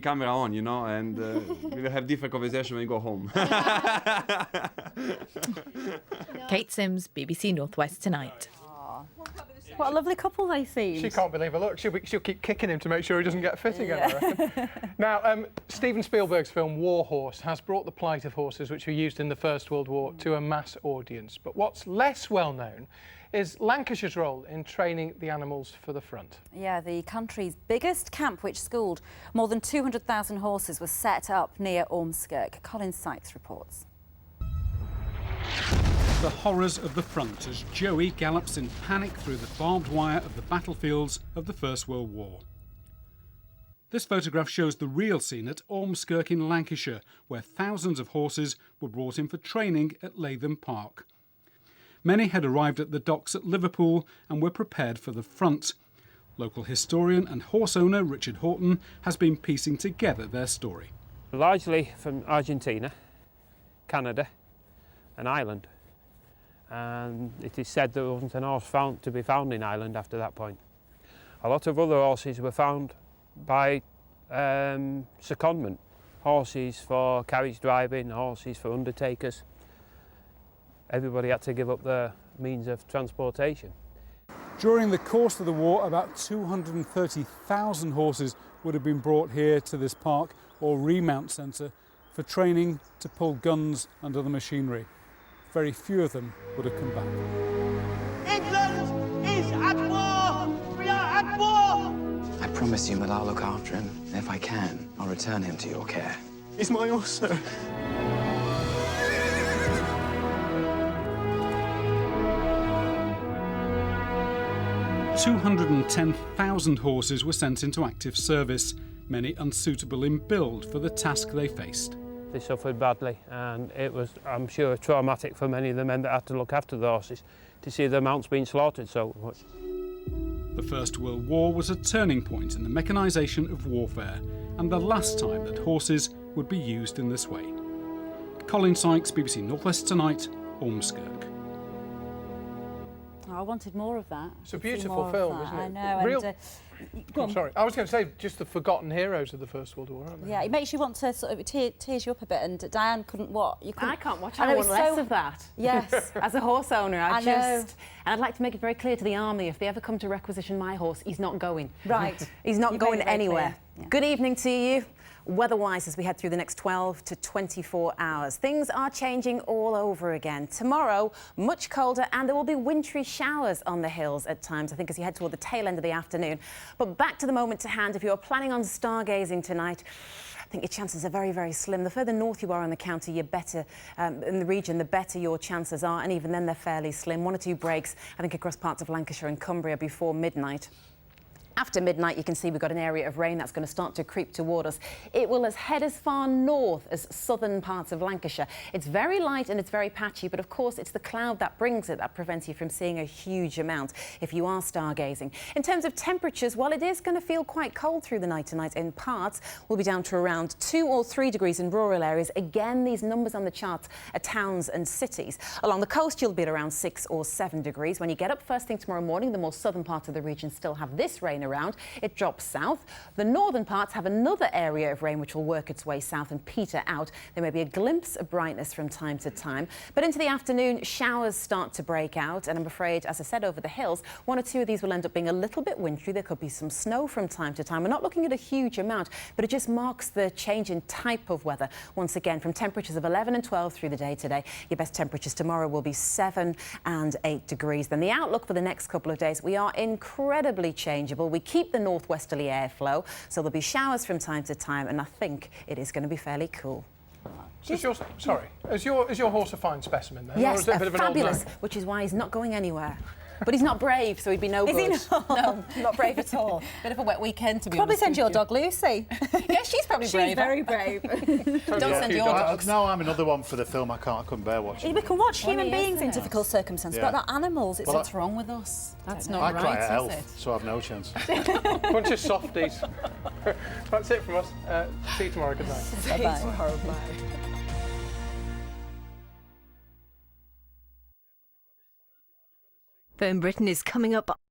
camera on, you know, and we will have different conversation when we go home. Kate Sims, BBC Northwest Tonight. What a lovely couple they seem. She can't believe it. Look, she'll keep kicking him to make sure he doesn't get fit again, I reckon. Now, Steven Spielberg's film War Horse has brought the plight of horses which were used in the First World War to a mass audience. But what's less well known is Lancashire's role in training the animals for the front. Yeah, the country's biggest camp, which schooled more than 200,000 horses, was set up near Ormskirk. Colin Sykes reports. The horrors of the front as Joey gallops in panic through the barbed wire of the battlefields of the First World War. This photograph shows the real scene at Ormskirk in Lancashire, where thousands of horses were brought in for training at Latham Park. Many had arrived at the docks at Liverpool and were prepared for the front. Local historian and horse owner Richard Houghton has been piecing together their story. Largely from Argentina, Canada and Ireland. And it is said there wasn't an horse to be found in Ireland after that point. A lot of other horses were found by secondment. Horses for carriage driving, horses for undertakers. Everybody had to give up their means of transportation. During the course of the war, about 230,000 horses would have been brought here to this park or remount centre for training to pull guns under the machinery. Very few of them would have come back. England is at war! We are at war! I promise you that I'll look after him, and if I can, I'll return him to your care. He's my horse, sir. 210,000 horses were sent into active service, many unsuitable in build for the task they faced. They suffered badly, and it was, I'm sure, traumatic for many of the men that had to look after the horses to see their mounts being slaughtered so much. The First World War was a turning point in the mechanisation of warfare and the last time that horses would be used in this way. Colin Sykes, BBC Northwest Tonight, Ormskirk. I wanted more of that. It's a beautiful film, isn't it? I know. Real... And, I'm sorry, I was going to say just the forgotten heroes of the First World War, aren't they? yeah, it makes you want to sort of tears you up a bit. And Diane couldn't what? You couldn't. I can't watch. I I know, want it's less so- of that. Yes. As a horse owner, I know. just... And I'd like to make it very clear to the army, if they ever come to requisition my horse, he's not going. Right. He's not You going made it very anywhere. clear. Yeah. Good evening to you. Weather-wise, as we head through the next 12 to 24 hours, things are changing all over again. Tomorrow, much colder, and there will be wintry showers on the hills at times, I think, as you head toward the tail end of the afternoon. But back to the moment to hand, if you're planning on stargazing tonight, I think your chances are very, very slim. The further north you are in the county, you're better in the region, the better your chances are, and even then they're fairly slim. 1 or 2 breaks, I think, across parts of Lancashire and Cumbria before midnight. After midnight, you can see we've got an area of rain that's going to start to creep toward us. It will head as far north as southern parts of Lancashire. It's very light and it's very patchy, but of course it's the cloud that brings it that prevents you from seeing a huge amount if you are stargazing. In terms of temperatures, while it is going to feel quite cold through the night tonight in parts, we'll be down to around 2 or 3 degrees in rural areas. Again, these numbers on the charts are towns and cities. Along the coast, you'll be at around 6 or 7 degrees. When you get up first thing tomorrow morning, the more southern parts of the region still have this rain around. It drops south. The northern parts have another area of rain which will work its way south and peter out. There may be a glimpse of brightness from time to time, but into the afternoon showers start to break out, and I'm afraid, as I said, over the hills 1 or 2 of these will end up being a little bit wintry. There could be some snow from time to time. We're not looking at a huge amount, but it just marks the change in type of weather. Once again, from temperatures of 11 and 12 through the day today, your best temperatures tomorrow will be 7 and 8 degrees. Then the outlook for the next couple of days, we are incredibly changeable. We keep the northwesterly airflow, so there'll be showers from time to time, and I think it is going to be fairly cool. So is your horse a fine specimen then? Or Yes, is it a bit of an old fabulous, nag? which is why he's not going anywhere. But he's not brave, so he'd be no good. Is he not? No, not brave at all. Bit of a wet weekend, to be Probably honest send with your you. dog Lucy. Yeah, she's probably brave. She's very brave. Don't send your dogs. No, I'm another one for the film. I couldn't bear watching. We can watch human Funny, beings in isn't it? difficult circumstances, Yeah. but not animals. It's What's wrong with us? That's not I right, cry at is Elf, it? so I've no chance. Bunch of softies. That's it from us. See you tomorrow. Good night. Bye-bye. Firm Britain is coming up